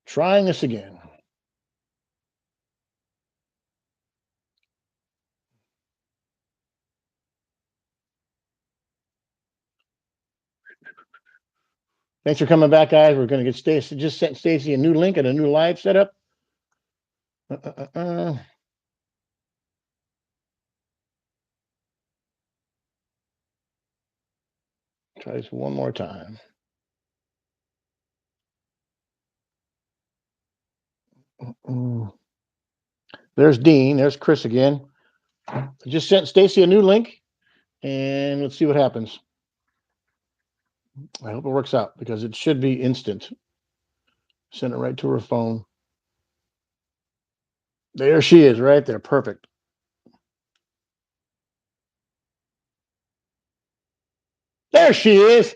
Trying this again. Thanks for coming back, guys. We're going to get Stacy. Just sent Stacy a new link and a new live setup. Try this one more time. There's Dean. There's Chris again. I just sent Stacy a new link, and let's see what happens. I hope it works out because it should be instant. Send it right to her phone. There she is, right there. Perfect. There she is.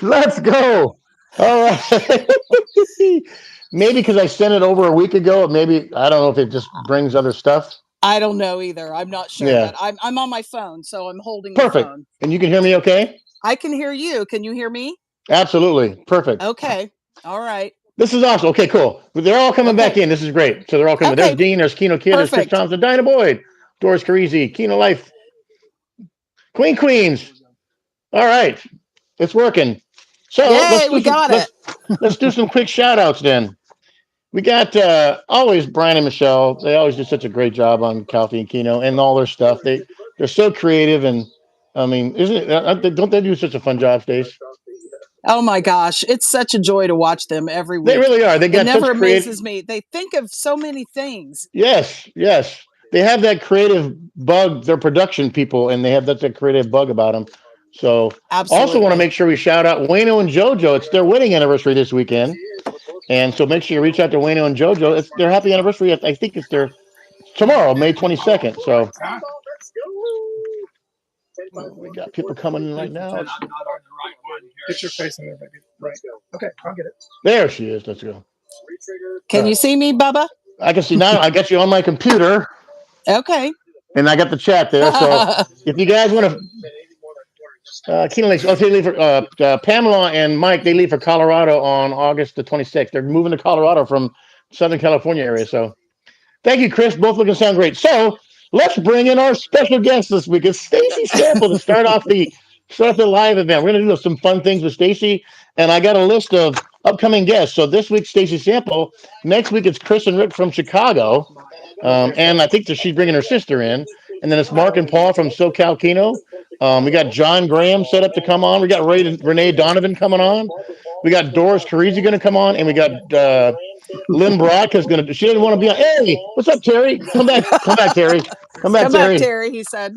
Let's go. All right. Maybe because I sent it over a week ago. Maybe I don't know if it just brings other stuff. I don't know either. I'm not sure. Yeah. But I'm on my phone, so I'm holding Perfect. the phone. And you can hear me okay? I can hear you. Can you hear me? Absolutely. Perfect. Okay. All right. This is awesome. Okay, cool. They're all coming back in. This is great. So they're all coming. Okay. There's Dean. There's Keno Kid. There's Chris Thompson. Dinah Boyd. Doris Carisi. Keno Life. Queens. All right. It's working. So let's do some quick shout outs then. We got always Brian and Michelle. They always do such a great job on Calfee and Keno and all their stuff. They're so creative, and I mean, don't they do such a fun job, Stace? Oh my gosh, it's such a joy to watch them every week. They really are. They got it never amazes me. They think of so many things. Yes. They have that creative bug. They're production people, and they have that creative bug about them. So, absolutely. Also want to make sure we shout out Wayno and JoJo. It's their wedding anniversary this weekend, and so make sure you reach out to Wayno and JoJo. It's their happy anniversary. I think it's their tomorrow, May 22nd. So. We got people coming in right now. Get your face in there, baby. Right. Okay, I'll get it. There she is. Let's go. Can you see me, Bubba? I can see now. I got you on my computer. Okay. And I got the chat there. So if you guys want to, Keno Lakes, they leave for Pamela and Mike. They leave for Colorado on August the 26th. They're moving to Colorado from Southern California area. So thank you, Chris. Both looking sound great. So. Let's bring in our special guest this week. It's Stacy Sample to start off the live event. We're going to do some fun things with Stacy, and I got a list of upcoming guests. So this week, Stacy Sample. Next week, it's Chris and Rick from Chicago, and I think that she's bringing her sister in. And then it's Mark and Paul from SoCal Keno. We got John Graham set up to come on. We got Renee Donovan coming on. We got Doris Carisi going to come on, and we got Lynn Brock is going to. She doesn't want to be on. Hey, what's up, Terry? Come back, Terry. Come back, Terry. He said.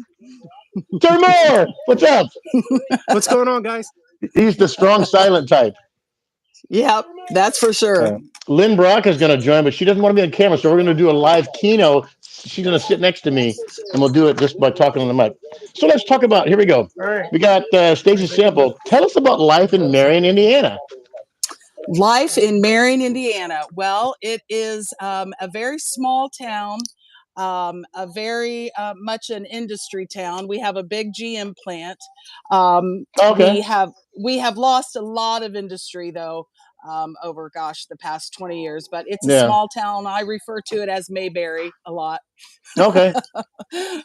Terry Moore, what's up? What's going on, guys? He's the strong, silent type. Yep, that's for sure. Lynn Brock is going to join, but she doesn't want to be on camera, so we're going to do a live Keno. She's going to sit next to me, and we'll do it just by talking on the mic. So let's talk about. Here we go. All right. We got Stacy Sample. Tell us about life in Marion, Indiana. Life in Marion, Indiana. Well, it is a very small town, a very much an industry town. We have a big GM plant. Okay. We have lost a lot of industry though over the past 20 years. But it's a small town. I refer to it as Mayberry a lot. Okay.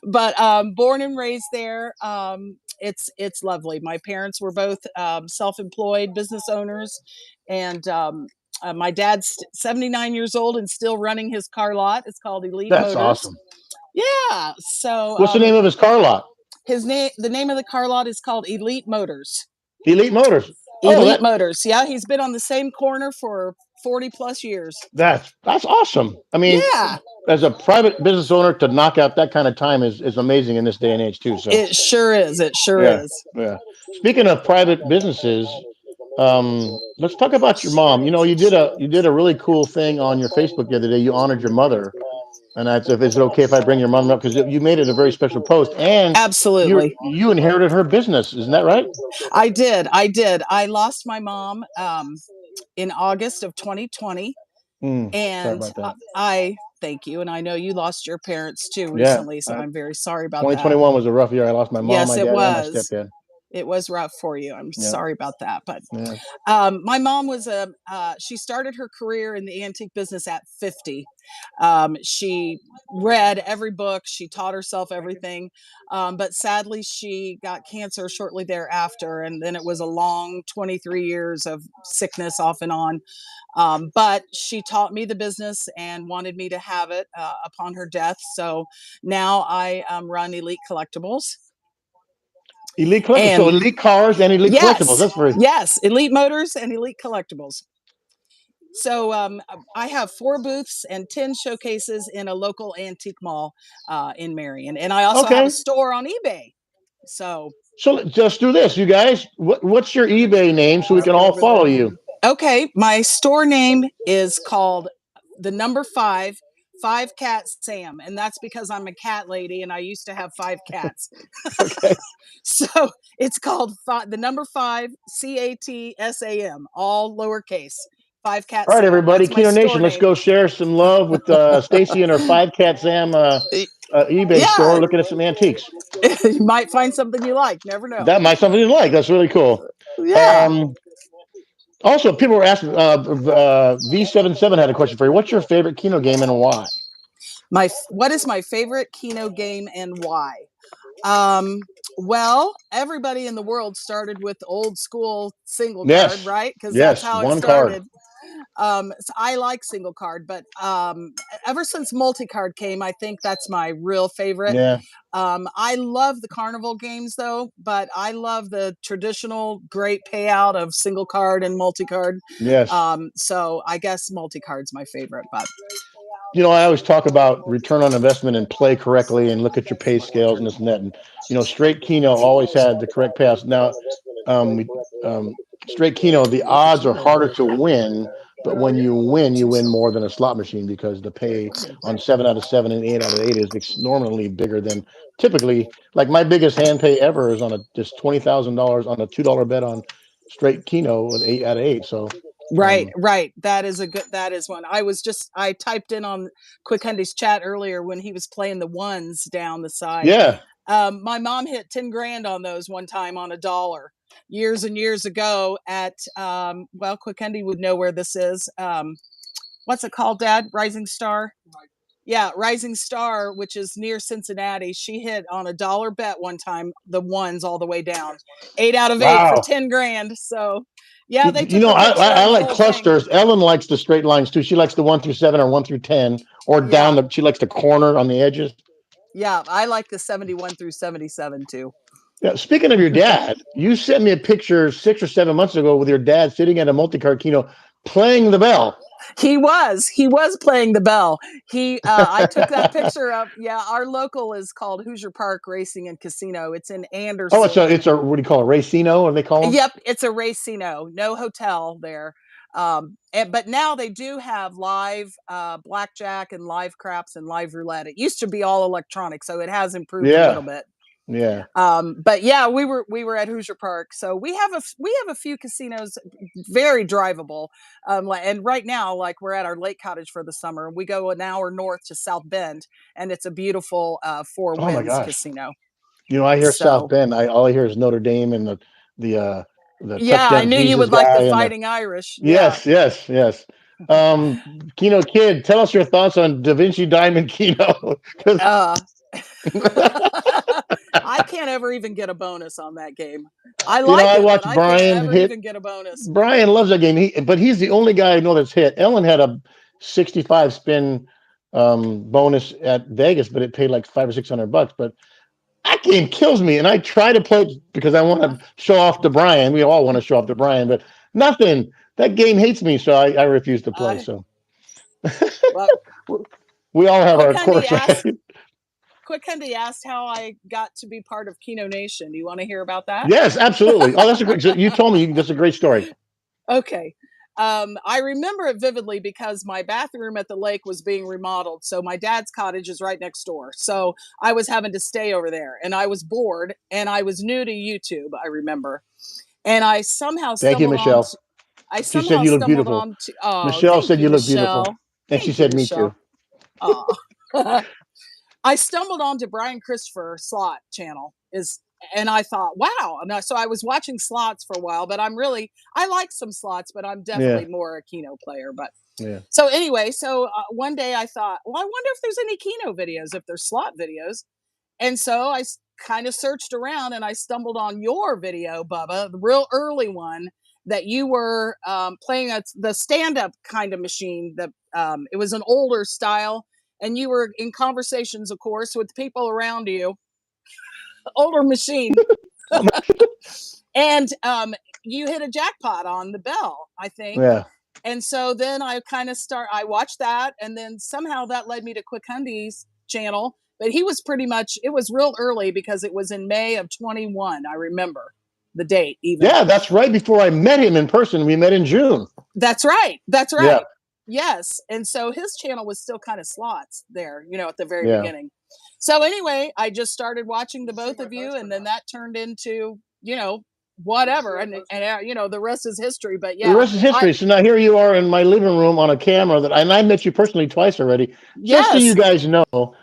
But born and raised there. It's lovely. My parents were both self-employed business owners, and my dad's 79 years old and still running his car lot. It's called Elite Motors. That's awesome. Yeah. So what's the name of his car lot? The name of the car lot is called Elite Motors. Elite Motors. Elite Motors. Yeah, he's been on the same corner for 40 plus years. That's awesome. I mean, as a private business owner to knock out that kind of time is amazing in this day and age too. So it sure is. It sure is. Yeah. Speaking of private businesses, let's talk about your mom. You know, you did a really cool thing on your Facebook the other day. You honored your mother. And I said, is it okay if I bring your mom up? Because you made it a very special post. And absolutely, you inherited her business. Isn't that right? I did. I lost my mom in August of 2020. And I thank you. And I know you lost your parents too recently. So I'm very sorry about 2021 was a rough year. I lost my mom, my dad, and my stepdad. It was rough for you. I'm Yeah. sorry about that. But Yeah. my mom was she started her career in the antique business at 50. She read every book. She taught herself everything. But sadly, she got cancer shortly thereafter. And then it was a long 23 years of sickness off and on. But she taught me the business and wanted me to have it upon her death. So now I run Elite Collectibles. Elite collectibles. So And elite cars and elite collectibles. That's very. yes, Elite Motors and Elite Collectibles. So I have 4 booths and 10 showcases in a local antique mall in Marion, and I also have a Okay. store on eBay. So So just do this, you guys. What's your eBay name so we can all follow you? okay, my store name is called the number 5 Cat Sam, and that's because I'm a cat lady and I used to have 5 cats. Okay. So it's called the number 5 CATSAM, all lowercase. 5 Cat All right, Sam. everybody, That's my Keno store Nation, let's name. go share some love with Stacy and her 5 Cat Sam eBay store, Yeah, looking at some antiques. you might find something you like. Never know. That might be something you like. That's really cool. Yeah. Also, people were asking. V77 had a question for you. What's your favorite Keno game and why? What is my favorite Keno game and why? Um, well, everybody in the world started with old school single card, Yes, right? Because that's yes, how it one card. started. So I like single card, but ever since multi-card came, I think that's my real favorite. Yeah, I love the carnival games though, but I love the traditional great payout of single card and multi-card. yes. So I guess multi-card's my favorite, but I always talk about return on investment and play correctly and look at your pay scales and this and that. And straight Keno always had the correct payoffs. Now, we straight Keno, the odds are harder to win, but when you win more than a slot machine because the pay on 7 out of 7 and 8 out of 8 is normally bigger than typically. Like my biggest hand pay ever is on just $20,000 on a $2 bet on straight Keno with 8 out of 8. So. right. That is one. I typed in on Quick Hundy's chat earlier when he was playing the ones down the side. Yeah. My mom hit 10 grand on those one time on $1 years and years ago at Quick Hundy would know where this is. What's it called, Dad? Rising Star. Yeah, Rising Star, which is near Cincinnati. She hit on $1 bet one time, the ones all the way down, 8 out of 8 for Wow. 10 grand. So, yeah, they took the picture I of the like whole thing. clusters. Ellen likes the straight lines too. She likes the 1 through 7 or 1 through 10 or down Yeah. she likes the corner on the edges. Yeah, I like the 71 through 77 too. Yeah. Speaking of your dad, you sent me a picture 6 or 7 months ago with your dad sitting at a multi-card Keno playing the bell. He was playing the bell. I took that picture of, our local is called Hoosier Park Racing and Casino. It's in Anderson. Oh, it's a what do you call it? Racino, what they call them? Yep, it's a racino. No hotel there. But now they do have live blackjack and live craps and live roulette. It used to be all electronic, so it has improved a little bit. Yeah. But yeah, we were at Hoosier Park, so we have a few casinos, very drivable. And right now, like we're at our Lake Cottage for the summer. We go an hour north to South Bend, and it's a beautiful Four Winds casino. I hear South Bend. All I hear is Notre Dame and the touchdown I knew Jesus you would guy like the Fighting Irish. Yes. Keno Kid, tell us your thoughts on Da Vinci Diamond Keno. I can't ever even get a bonus on that game. I watched Brian can't ever even get a bonus. Brian loves that game. But he's the only guy I know that's hit. Ellen had a 65 spin bonus at Vegas, but it paid like $500 or $600. But that game kills me, and I try to play because I want to show off to Brian. We all want to show off to Brian, but nothing. That game hates me, so I refuse to play. So we all have our course. Quick Hundy asked how I got to be part of Keno Nation. Do you want to hear about that? Yes, absolutely. Oh, that's a great. You told me that's a great story. Okay. I remember it vividly because my bathroom at the lake was being remodeled. So my dad's cottage is right next door. So I was having to stay over there, and I was bored, and I was new to YouTube, I remember. And I somehow Thank you, Michelle. She said you look beautiful. Michelle said you look beautiful. And she said me too. I stumbled onto Brian Christopher Slot channel. and I thought, wow. So I was watching slots for a while, but I like some slots, but I'm definitely more a Keno player. But Yeah. so anyway, one day I thought, well, I wonder if there's any Keno videos, if there's slot videos. And so I kind of searched around and I stumbled on your video, Bubba, the real early one that you were playing the stand-up kind of machine. It was an older style, and you were in conversations, of course, with people around you. Older machine. And you hit a jackpot on the bell, I think. Yeah. And so then I watched that, and then somehow that led me to Quick Hundy's channel. But he was it was real early because it was in May of 21. I remember the date even. Yeah, that's right before I met him in person. We met in June. That's right. Yeah. Yes. And so his channel was still kind of slots there, at the very beginning. So anyway, I just started watching the both of you, and then that turned into, whatever. And the rest is history. But yeah. The rest is history. So now here you are in my living room on a camera and I met you personally twice already. Just so you guys know,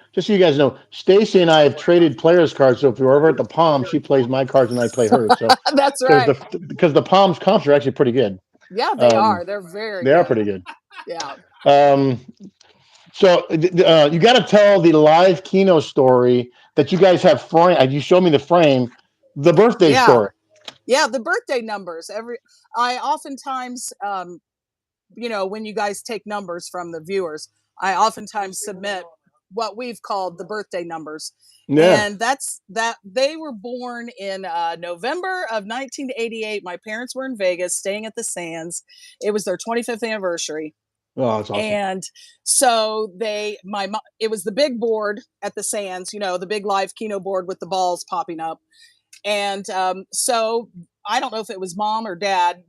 Stacy and I have traded players cards. So if you're over at the Palm, she plays my cards and I play hers. So that's right. Because the Palm's comps are actually pretty good. Yeah, they are. They're very They are pretty good. Yeah. So you got to tell the live Keno story that you guys have frame. You showed me the frame, the birthday story. Yeah, the birthday numbers. I oftentimes, when you guys take numbers from the viewers, I oftentimes submit what we've called the birthday numbers. Yeah. And that's that they were born in November of 1988. My parents were in Vegas staying at the Sands. It was their 25th anniversary. Oh, that's awesome. And so it was the big board at the Sands, the big live Keno board with the balls popping up. And so I don't know if it was mom or dad,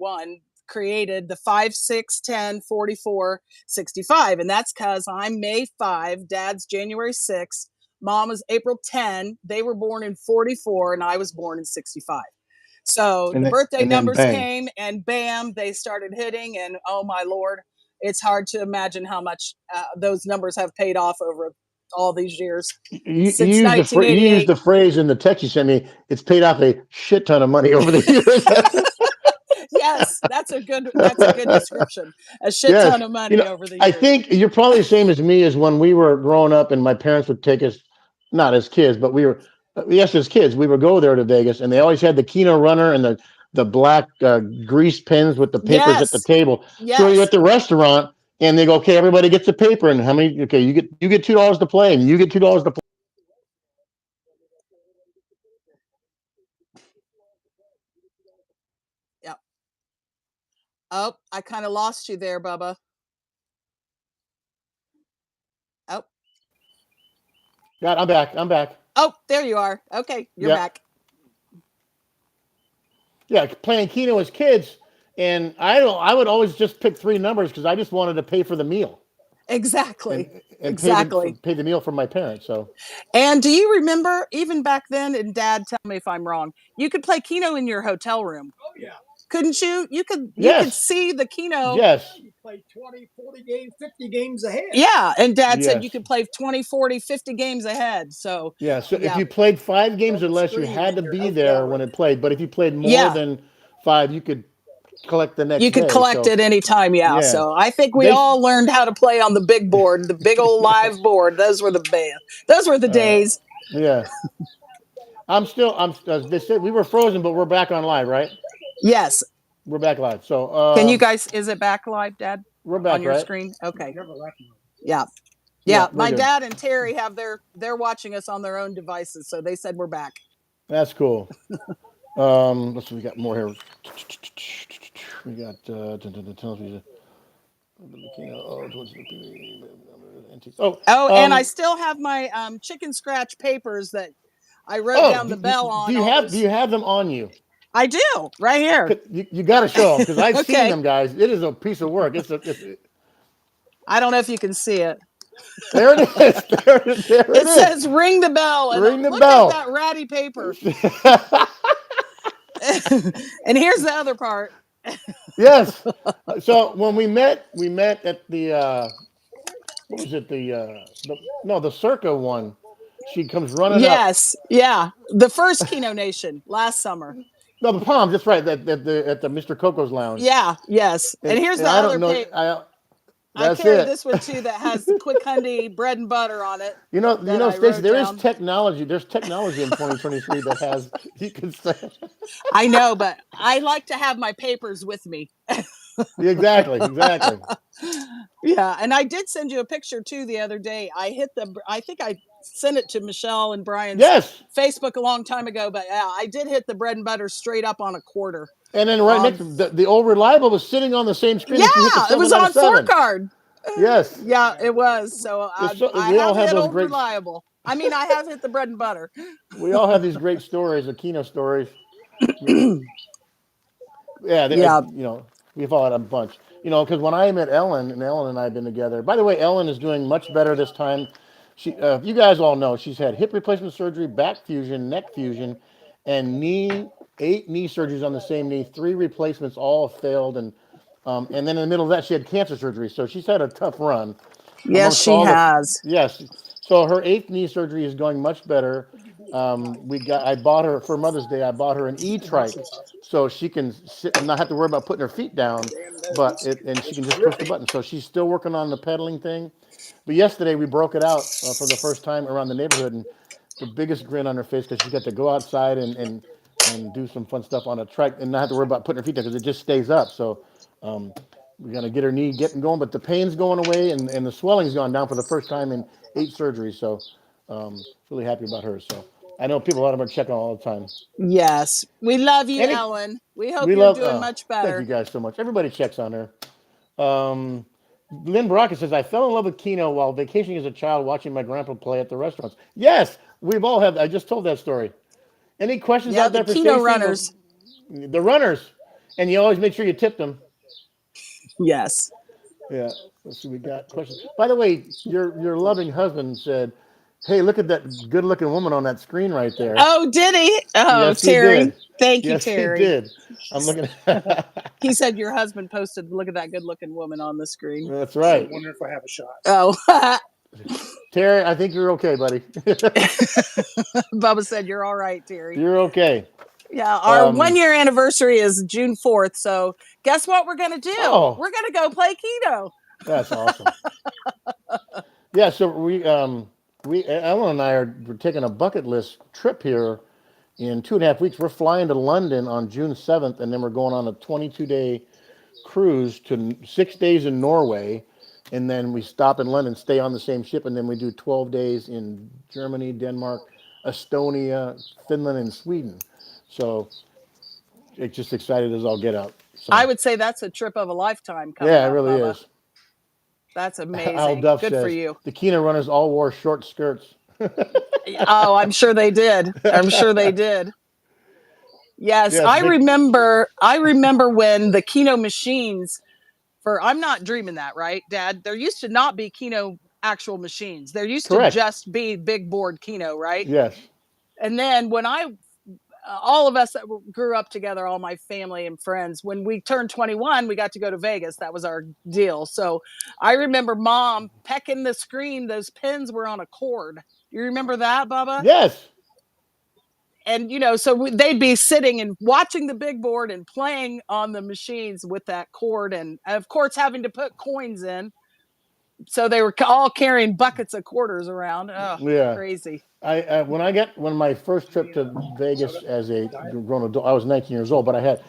created the 5, 6, 10, 44, 65. And that's because I'm May 5, dad's January 6, mom was April 10. They were born in 44 and I was born in 65. So the birthday numbers came and bam, they started hitting. And oh my Lord, it's hard to imagine how much those numbers have paid off over all these years. You used the phrase in the text you sent me. It's paid off a shit ton of money over the years. Yes, that's a good description. A shit ton of money over the years. I think you're probably the same as me as when we were growing up and my parents would take us, not as kids, but as kids, we would go there to Vegas and they always had the Keno runner and the black grease pens with the papers at the table. Yes. So you're at the restaurant and they go, okay, everybody gets a paper and how many? Okay, you get $2 to play and you get $2 to play. Yep. Oh, I kind of lost you there, Bubba. Oh. God, I'm back. Oh, there you are. Okay, you're back. Yeah, playing Keno as kids, and I would always just pick 3 numbers because I just wanted to pay for the meal. Exactly. And exactly. Pay the meal for my parents. So. And do you remember even back then? And Dad, tell me if I'm wrong. You could play Keno in your hotel room. Oh yeah. Couldn't you? You could see the Keno. Yes. You play 20, 40 games, 50 games ahead. Yeah. And Dad said you could play 20, 40, 50 games ahead. So if you played 5 games or less, you had to be there when it played. But if you played more than 5, you could collect the next day. You could collect it anytime, So I think we all learned how to play on the big board, the big old live board. Those were the days. Yeah. They said we were frozen, but we're back on live, right? Yes. We're back live. So can you guys, is it back live, Dad? We're back on your screen? Okay. Yeah. My dad and Terry they're watching us on their own devices, so they said we're back. That's cool. Let's see, we got more here. We got and I still have my chicken scratch papers that I wrote down the bell on. Do you have them on you? I do, right here. You got to show them because I've seen them, guys. It is a piece of work. I don't know if you can see it. There it is. It says ring the bell. And ring the look bell. At that ratty paper. And here's the other part. Yes. So when we met at the what was it? The Circa one. She comes running up. Yes, yeah. The first Keno Nation last summer. No, the Palms. That's right. At the Mr. Coco's Lounge. Yeah, yes. And here's And the I don't other know. page. I That's carry it. this one too that has the Quick Hundy bread and butter on it. Stacy. There is Down. technology. There's technology in 2023 that has you can say. I know, but I like to have my papers with me. Exactly. Yeah, and I did send you a picture too the other day. I think I sent it to Michelle and Brian's Yes. Facebook a long time ago, but yeah, I did hit the bread and butter straight up on a quarter. And then right next to the old Reliable was sitting on the same screen that you hit the Yeah, it was 7 out on of 7. 4-card. Yes. Yeah, it was. So I We all have have hit those old great. Reliable. I mean, I have hit the bread and butter. We all have these great stories, the Keno stories. Yeah, Yeah. we've all had a bunch. Because when I met Ellen, and Ellen and I have been together. By the way, Ellen is doing much better this time. You guys all know, she's had hip replacement surgery, back fusion, neck fusion, and 8 knee surgeries on the same knee. 3 replacements all failed, and then in the middle of that, she had cancer surgery. So she's had a tough run. Yes, she has. Yes. So her 8th knee surgery is going much better. I bought her for Mother's Day. I bought her an e-trike, so she can sit and not have to worry about putting her feet down, and she can just push the button. So she's still working on the pedaling thing. But yesterday we broke it out for the first time around the neighborhood, and the biggest grin on her face because she got to go outside and do some fun stuff on a trike and not have to worry about putting her feet down because it just stays up. So we're gonna get her knee getting going, but the pain's going away and the swelling's gone down for the first time in 8 surgeries. So really happy about her. So I know a lot of them are checking all the time. Yes, we love you, Ellen. We hope We you're love. doing much Thank better. you guys so much. Everybody checks on her. Lynn Baraka says, I fell in love with Keno while vacationing as a child watching my grandpa play at the restaurants. Yes, we've all had. I just told that story. Any questions out there for Keno Stacy? runners. The runners. And you always make sure you tip them. Yes. Yeah. Let's see, we got questions. By the way, your loving husband said, hey, look at that good-looking woman on that screen right there. Oh, did he? Oh, yes, Terry. He did. Thank you, yes, Terry. He did. I'm looking at He said your husband posted, look at that good-looking woman on the screen. That's right. I wonder if I have a shot. Oh. Terry, I think you're okay, buddy. Bubba said you're all right, Terry. You're okay. Yeah, our 1-year anniversary is June 4th. So guess what we're going to do? Oh. We're going to go play Keno. That's awesome. Yeah, so Ellen and I we're taking a bucket list trip here in 2.5 weeks. We're flying to London on June 7th, and then we're going on a 22-day cruise to 6 days in Norway, and then we stop in London, stay on the same ship, and then we do 12 days in Germany, Denmark, Estonia, Finland, and Sweden. So it's just excited as all get out. So. I would say that's a trip of a lifetime coming Yeah, up, it really Bubba. is. That's amazing. Al Duff Good says, for you. the Keno runners all wore short skirts. Oh, I'm sure they did. I'm sure they did. Yes, I remember when the Keno machines I'm not dreaming that, right, Dad? There used to not be Keno actual machines. There used to just be big board Keno, right? Yes. And then when all of us that grew up together, all my family and friends, when we turned 21, we got to go to Vegas. That was our deal. So I remember Mom pecking the screen. Those pins were on a cord. You remember that, Bubba? Yes. And, so they'd be sitting and watching the big board and playing on the machines with that cord. And, of course, having to put coins in. So they were all carrying buckets of quarters around. Oh, yeah. Crazy. When my first trip to Vegas as a grown adult, I was 19 years old, but I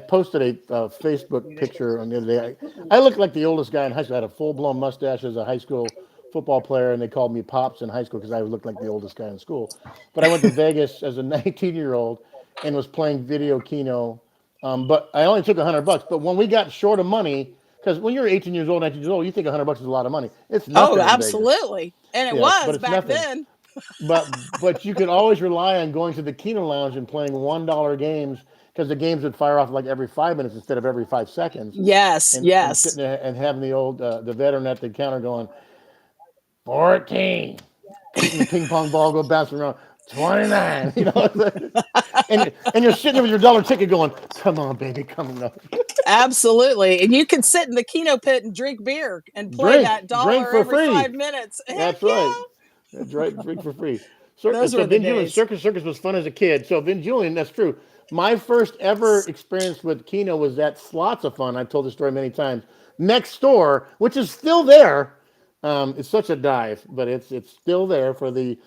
posted a Facebook picture on the other day. I looked like the oldest guy in high school. I had a full-blown mustache as a high school football player, and they called me Pops in high school because I looked like the oldest guy in school. But I went to Vegas as a 19-year-old and was playing video Keno. But I only took $100. But when we got short of money, because when you're 18 years old, 19 years old, you think $100 is a lot of money. It's nothing. Oh, absolutely. And it was back then. But you could always rely on going to the Keno Lounge and playing $1 games because the games would fire off like every 5 minutes instead of every 5 seconds. Yes, and sitting there and having the veteran at the counter going 14, the ping pong ball go bouncing around 29. And you're sitting there with your dollar ticket going, come on, baby, come on. Absolutely. And you could sit in the Keno pit and drink beer and play that dollar for every free. 5 minutes. That's right. Drink for free. Those So were the Vin Julian days. Circus was fun as a kid. So Vin Julian, that's true. My first ever experience with Keno was at Slots of Fun. I've told the story many times. Next door, which is still there. It's such a dive, but it's still there for the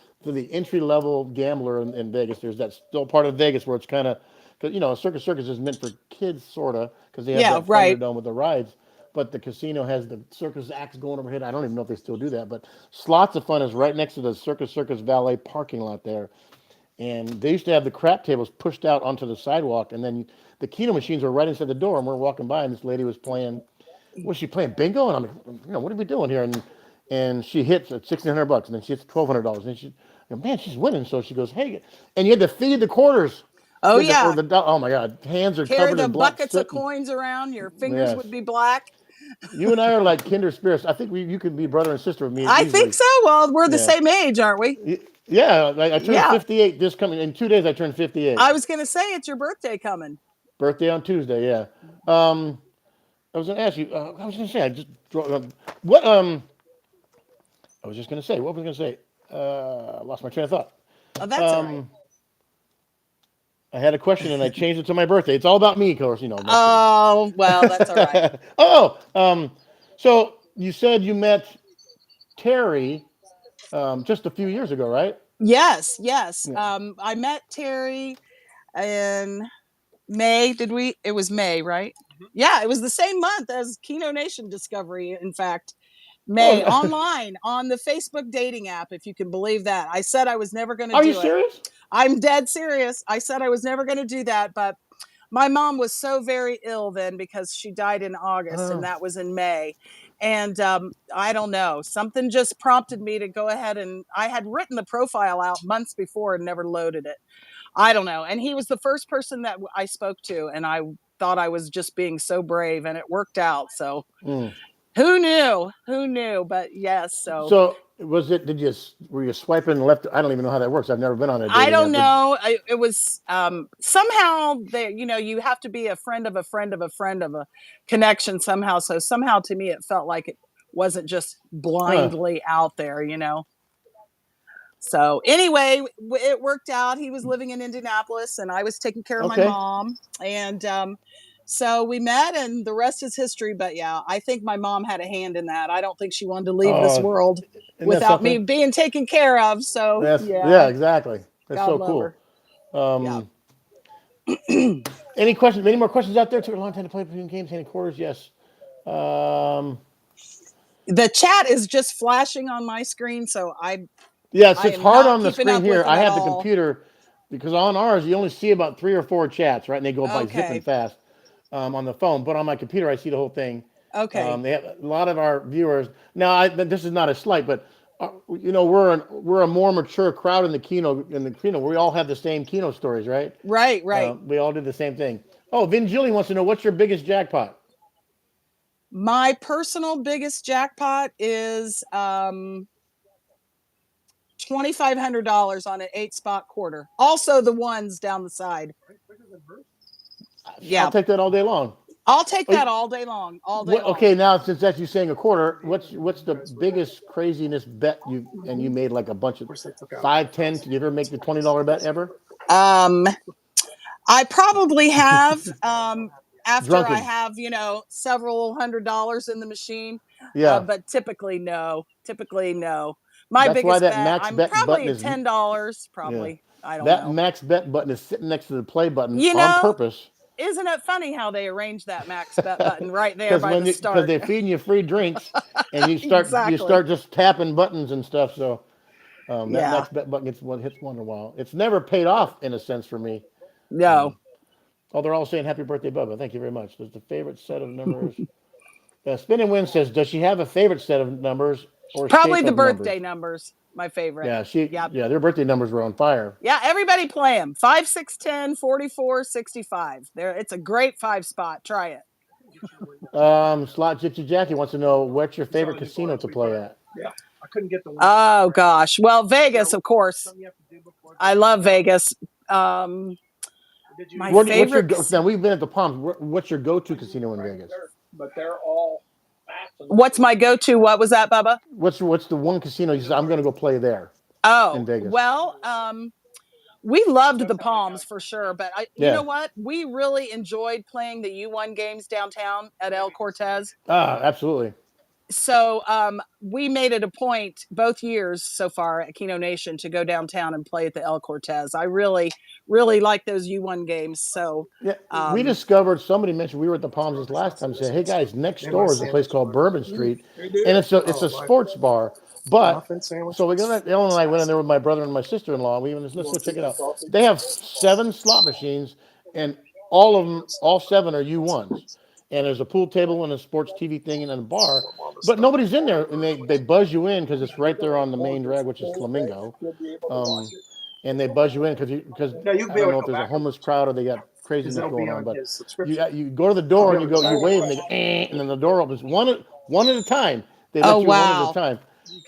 entry level gambler in Vegas. There's that still part of Vegas where it's kind of because Circus is meant for kids sorta because they have Yeah, that right. Thunderdome with the rides. But the casino has the circus acts going overhead. I don't even know if they still do that. But Slots of Fun is right next to the Circus Valet parking lot there. And they used to have the crap tables pushed out onto the sidewalk, and then the Keno machines were right inside the door. And we're walking by, and this lady was playing. Was she playing bingo? And I'm like, what are we doing here? And she hits at $1,600, and then she hits $1,200, and she, man, she's winning. So she goes, hey, and you had to feed the quarters. Oh You had to, or yeah. the oh my God, hands are Carry covered the in black buckets of soot. And, coins around. Your fingers yes, would be black. you and I are like kindred spirits. I think you could be brother and sister with me I think easily. so. Well, we're the Yeah. same age, aren't we? Yeah, I turned Yeah. 58 this coming in 2 days. I turned 58. I was going to say it's your birthday coming. Birthday on Tuesday. Yeah. I was going to ask you. I was going to say. What. I was just going to say. What was I going to say? I lost my train of thought. Oh, that's all right. I had a question and I changed it to my birthday. It's all about me, of course. Oh, well, that's all right. So you said you met Terry just a few years ago, right? Yes. Yeah. I met Terry in May. It was May, right? Yeah, it was the same month as Keno Nation Discovery, in fact. May, Oh, online on the Facebook dating app, if you can believe that. I said I was never going to are you do it. serious? I'm dead serious. I said I was never going to do that, but my mom was so very ill then because she died in August and that was in May. And I don't know, something just prompted me to go ahead, and I had written the profile out months before and never loaded it. I don't know. And he was the first person that I spoke to, and I thought I was just being so brave, and it worked out. So who knew? Who knew? But yes. So was it? Were you swiping left? I don't even know how that works. I've never been on a dating I don't app, know. It was somehow they, you have to be a friend of a friend of a friend of a connection somehow. So somehow to me, it felt like it wasn't just blindly out there, So anyway, it worked out. He was living in Indianapolis and I was taking care of my mom. And so we met and the rest is history. But yeah, I think my mom had a hand in that. I don't think she wanted to leave this world without me being taken care of. So yeah, exactly. That's God so love cool. her. Any questions? Any more questions out there? Took a long time to play between games. Any quarters? Yes. The chat is just flashing on my screen, so it's hard on the screen here. I have the all. computer because on ours you only see about 3 or 4 chats, right? And they go by zipping fast on the phone. But on my computer, I see the whole thing. Okay. They have a lot of our viewers now. This is not a slight, but we're a more mature crowd in the Keno. We all have the same Keno stories, right? Right. We all did the same thing. Oh, Vin Julie wants to know, what's your biggest jackpot? My personal biggest jackpot is $2,500 on an 8-spot quarter. Also the ones down the side. Yeah, I'll take that all day long. I'll take that all day long. All day long. Okay, now since that's you saying a quarter, what's the biggest craziness bet you made like a bunch of 5, 10? Did you ever make the $20 bet ever? I probably have after I have several $100s in the machine. Yeah, but typically no. That's biggest why that bet, max I'm bet probably button is $10. Probably I don't that know. max bet button is sitting next to the play button on purpose. Isn't it funny how they arranged that max bet button right there by the start? Because they're feeding you free drinks, and you start just tapping buttons and stuff. So that max bet button hits once in a while. It's never paid off in a sense for me. No. They're all saying happy birthday, Bubba. Thank you very much. There's the favorite set of numbers. Spin and Win says, does she have a favorite set of numbers or probably the birthday numbers? My favorite. Yeah, their birthday numbers were on fire. Yeah, everybody play them. 5, 6, 10, 44, 65. It's a great 5-spot. Try it. Slot Gypsy Jackie wants to know, what's your favorite casino to play at? Yeah, I couldn't get the. Oh gosh, well, Vegas, of course. I love Vegas. My favorite. Now we've been at the Palms. What's your go-to casino in Vegas? But they're all. What's my go-to? What was that, Bubba? What's the one casino you said, I'm going to go play there? in Oh, Vegas? well, we loved the Palms for sure, but you know Yeah. what? We really enjoyed playing the U1 games downtown at El Cortez. Ah, absolutely. So we made it a point both years so far at Keno Nation to go downtown and play at the El Cortez. I really, really like those U1 games. So Yeah, we um, discovered. Somebody mentioned we were at the Palms this last time. Said, "Hey guys, next And my door is a place sandwich called was. Bourbon Street, They did. and it's Oh, a my sports bar." But muffin sandwich so we was got Ellen and I went in there with fantastic. my brother and my sister in law. We went, let's go check it out. They Sausage. have 7 slot machines, and all of them, all 7 are U1s. And there's a pool table and a sports TV thing and a bar, My mama but stuffed nobody's in there. And they buzz you in because it's right there on the main drag, which is Flamingo. You'll be able to watch Um, it. and they buzz you in because No, you'll I be don't able know to if go there's a back and homeless watch it crowd or they got because craziness it'll going be on, on but his subscription. you go to the I'll door be and able you to go tell you you wave what and I they saw. go and then the door opens one at a time. They oh let you one at a wow. time,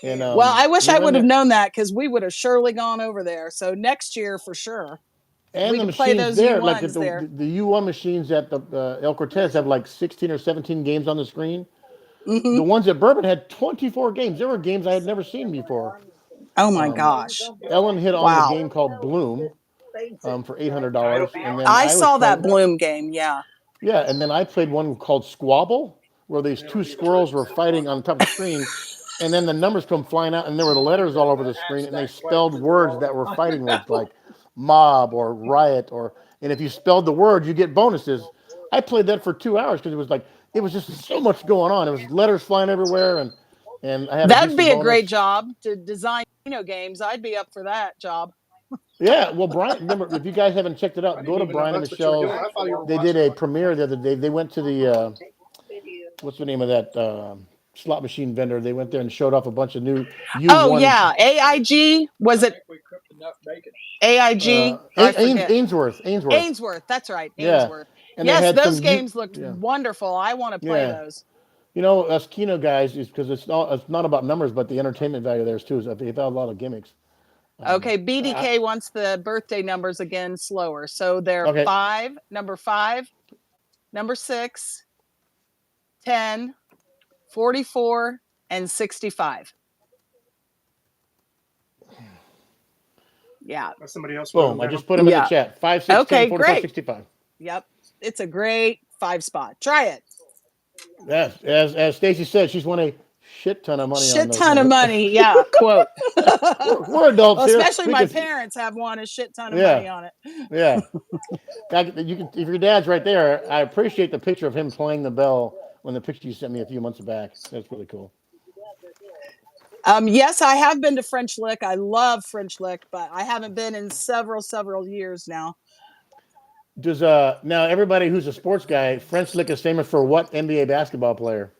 and Well, I wish we I went would have there. known that because we would have surely gone over there. So next year for sure, And we the could play machines those there, like U1s there. the U1 machines at the El Cortez have like 16 or 17 games on the screen. Hmm. The ones at Bourbon had 24 games. There were games I had never seen before. Oh my Um, gosh. Ellen hit on the Wow. game called Bloom for It'll $800, be and on. then I I was saw that playing. Bloom game. Yeah. Yeah, and then I played one called Squabble, where these It'll two be the first squirrels were fighting on top of the screen, and then the numbers come flying out, and there were letters all over the screen, and they spelled words that were fighting words like mob or riot, and if you spelled the word, you get bonuses. I played that for 2 hours because it was just so much going on. It was letters flying everywhere, and I had a That'd decent be a great bonus. job to design games. I'd be up for that job. Yeah, well, Brian, remember if you guys haven't checked it I out, go didn't to even know Brian and that's what you were doing. Michelle's. I thought you were They did watching a like premiere the other day. They went to the what's the name of that slot machine vendor? They went there and showed off a bunch of new Oh U1 yeah, AIG was I it think we cooked enough bacon. AIG? I forget. Ainsworth. Ainsworth. That's right, Yeah, Ainsworth. and they Yes, had those some games looked yeah wonderful. I want to play yeah. those. You know, us Kino guys is because it's not about numbers, but the entertainment value there is too. Is that they've had a lot of gimmicks. Okay, Uh, BDK wants the birthday numbers again slower. So they're okay, number 5, number 6, 10, 44, and 65. Yeah. Let somebody else wrote them boom! I down. just put them in the Yeah. chat. 5, 6, 10, Okay, 44, great. 65. Yep. It's a great 5 spot. Try it. Yes, as Stacy said, she's won a shit ton of money on Shit those ton of numbers. money. Yeah, quote. We're adults Well, here. especially We my can, parents have won a shit ton of money yeah, on it. yeah. You can, if your dad's right there, I appreciate the picture of him playing the bell when the picture you sent me a few months back. That's really cool. Yes, I have been to French Lick. I love French Lick, but I haven't been in several years now. Does now everybody who's a sports guy, French Lick is famous for what NBA basketball player?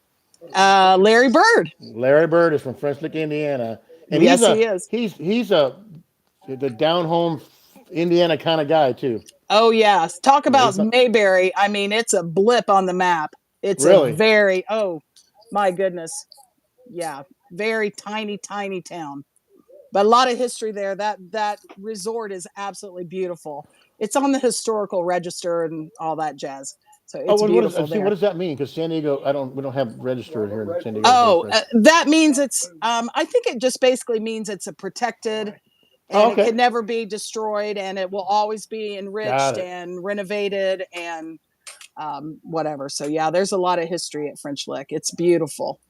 Larry Bird. Larry Bird is from French Lick, Indiana, and Yes, he is. he's the down home Indiana kind of guy too. Oh yes. Talk Yeah, about Mayberry. I mean, it's a blip on the map. It's a really. very my goodness. Yeah, very tiny town. But a lot of history there. That resort is absolutely beautiful. It's on the historical register and all that jazz. So Oh, it's beautiful what there. does that mean? Because San Diego, we don't have registered here in San Diego. Oh, that means it's. I think it just basically means it's a protected, Oh, and it okay, can never be destroyed, and it will always be got enriched it. and renovated and whatever. So yeah, there's a lot of history at French Lick. It's beautiful.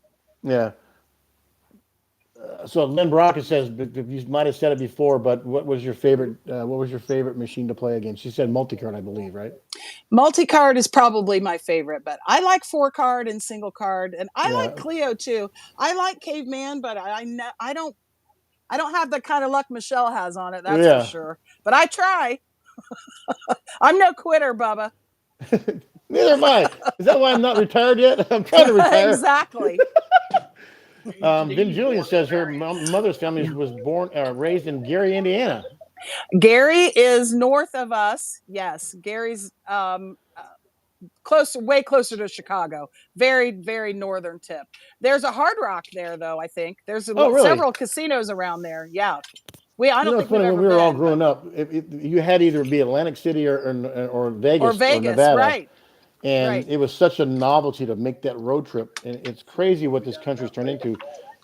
Yeah. So Lynn Brock says you might have said it before, but what was your favorite? What was your favorite machine to play against? She said multi-card, I believe, right? Multi-card is probably my favorite, but I like 4 card and single card, and I like Yeah, Clio too. I like Caveman, but I don't have the kind of luck Michelle has on it. That's for yeah. sure. But I try. I'm no quitter, Bubba. Neither am I. Is that why I'm not retired yet? I'm trying to retire. Exactly. Vin Julian says her mother's family was born raised in Gary, Indiana. Gary is north of us. Yes, Gary's way closer to Chicago. Very northern tip. There's a Hard Rock there, though. I think there's Oh, really? several casinos around there. Yeah, I You don't know, it's think we've funny when ever we were all been, but growing up, you had to either be Atlantic City or or Vegas or Vegas, Nevada, right? and Right. it was such a novelty to make that road trip. And it's crazy what this country's turned into.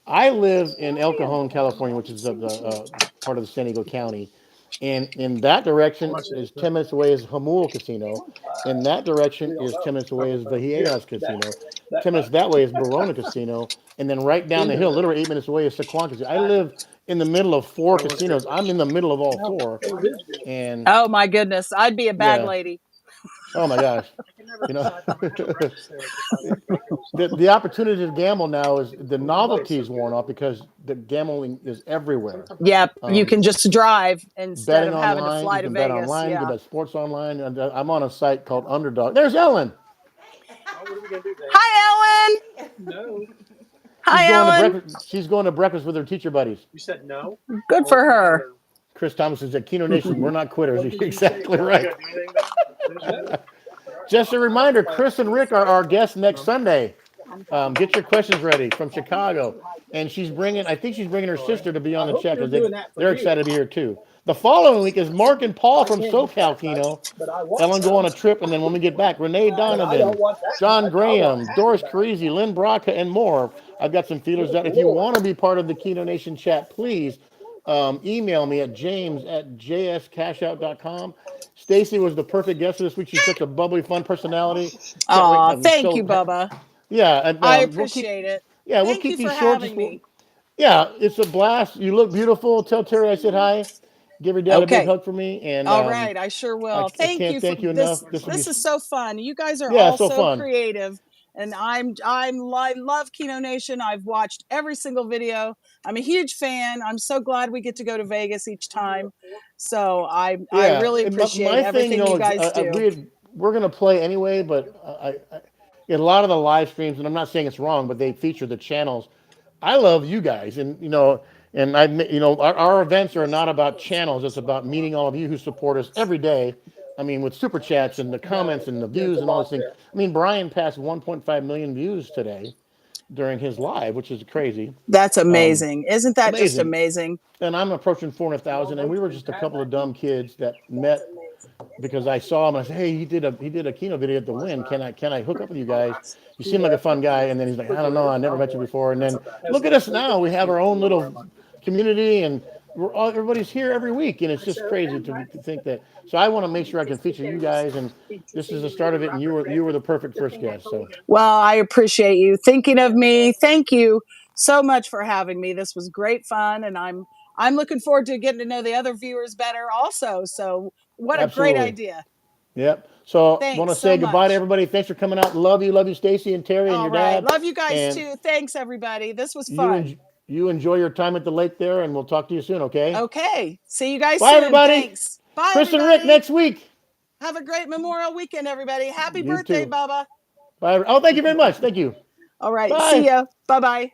I live in El Cajon, California, which is the part of the San Diego County, and in that How direction much is is 10 minutes away is Jamul Casino. In that direction is 10 minutes away is Villegas Casino. 10 minutes that way is Barona Casino, and then right down the hill, literally 8 minutes away, is Sequan Casino. I live in the middle of four casinos. I'm in the middle of all four, and Oh my goodness, I'd be a bag yeah. lady. Oh my gosh, you know, the opportunity to gamble now is the novelty is worn off because the gambling is everywhere. Yep, you Um, can just drive instead Betting of having to online, fly you to can bet Vegas. online, you can Yeah. bet sports online. And I'm on a site called Underdog. There's Ellen. Hi, Ellen. No. She's Hi, going to Ellen. breakfast. She's going to breakfast with her teacher buddies. You said no? Good for her. Chris Thomas is at Keno Nation. We're not quitters. You're exactly right. Just a reminder, Chris and Rick are our guests next Sunday. Get your questions ready from Chicago. And she's bringing, I think she's bringing her sister to be on the chat because they're excited to be here too. The following week is Mark and Paul from SoCal Keno. Ellen go on a trip, and then when we get back, Renee Donovan, John Graham, Doris Carisi, Lynn Braca, and more. I've got some feelers out. If you want to be part of the Keno Nation chat, please email me at james@jscashout.com. Stacy was the perfect guest for this week. She's such a bubbly, fun personality. Can't wait. Aw, I'm thank so you, Bubba. yeah, and I we'll keep appreciate it. yeah we'll Thank keep you for these short. having me. Yeah, it's a blast. You look beautiful. Tell Terry I said hi. Give your dad a big Okay. hug for me. And All right, I sure I will. Thank can't you for thank you this. enough. This will be This is so fun. You guys are yeah, all so so fun. creative, and I love Keno Nation. I've watched every single video. I'm a huge fan. I'm so glad we get to go to Vegas each time. So I Yeah, really and appreciate my thing, everything you guys do. we're gonna play anyway, but in a lot of the live streams, and I'm not saying it's wrong, but they feature the channels. I love you guys, and our events are not about channels. It's about meeting all of you who support us every day. I mean, with super chats and the comments and the views and all these things. I mean, Brian passed 1.5 million views today during his live, which is crazy. That's amazing. Isn't that just Amazing. amazing? And I'm approaching 400,000, and we were just a couple of dumb kids that met because I saw him. And I said, "Hey, he did a Keno video at the Win. Can I hook up with you guys? You seem like a fun guy." And then he's like, "I don't know. I never met you before." And then look at us now. We have our own little community, and everybody's here every week, and it's just crazy to think that. So I want to make sure I can feature you guys, and this is the start of it. And you were the perfect first guest. So Well, I appreciate you thinking of me. Thank you so much for having me. This was great fun, and I'm looking forward to getting to know the other viewers better also. So what a great absolutely, idea. yep. So want to Thanks so say goodbye to much. everybody. Thanks for coming out. Love you, Stacy and Terry and All your right. dad. Love you guys And too. Thanks, everybody. This was you fun. en- you enjoy your time at the lake there, and we'll talk to you soon. Okay. Okay. See you guys Bye, soon. everybody. Thanks. Bye, Chris and Rick everybody. next week. Have a great Memorial weekend, everybody. Happy You birthday, too. Bubba. Bye. Oh, thank you very much. Thank you. All right. See Bye. ya. Bye-bye.